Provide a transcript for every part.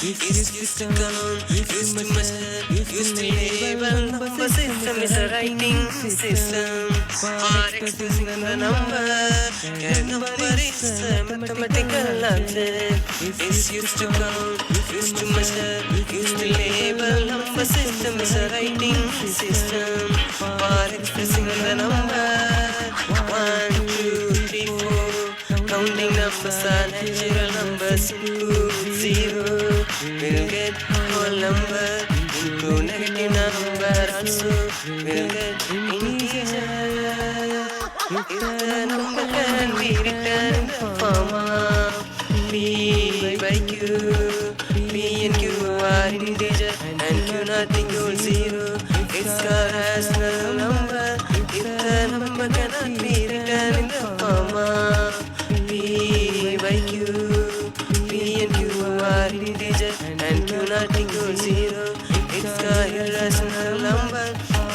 used to count, used to measure, used to label. Number system is a writing system for expressing the number. A number is a mathematical object. It's used to count, used to measure, used to label. Number system is a writing system for expressing the number. 1, 2, 3, 4. Counting numbers are natural numbers. Include 0. We'll get whole number. Include negative number also. We'll get integer. If the number can be written in the form of P by Q. P and Q are integer and Q not equal 0. It's a rational number. If the number cannot be written in the form of P by Q. P and Q are integer and Q not equal 0. It's a irrational number.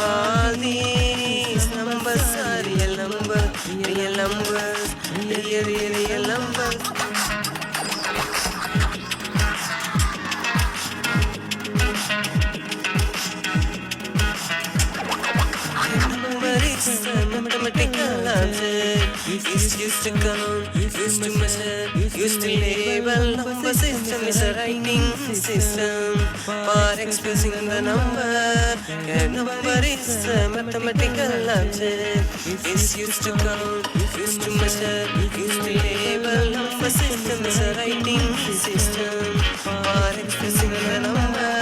All these numbers are real numbers, real numbers, real numbers. It's a mathematical object. It's used to count, used to measure, used to label. Number system is a writing system for expressing the number. A number is a mathematical object. It's used to count, used to measure, used to label. Number system is a writing system for expressing the number.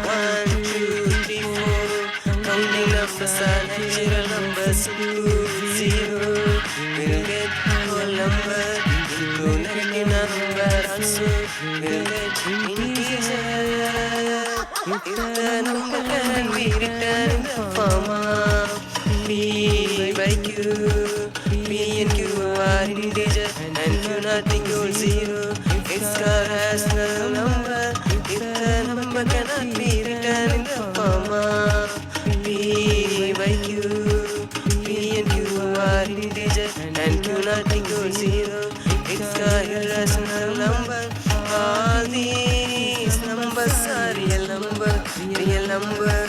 1, 2, 3, 4. Counting numbers are natural numbers. Include 0. We'll get whole number. Include negative number also. We'll get integer. If the number can be written in the form of P by Q. P and Q are integer and Q not equal 0. It's a rational number. If the number cannot be written in the form of P by Q. P and Q are integer and Q not equal 0. It's a irrational number. All these numbers are real numbers, real numbers.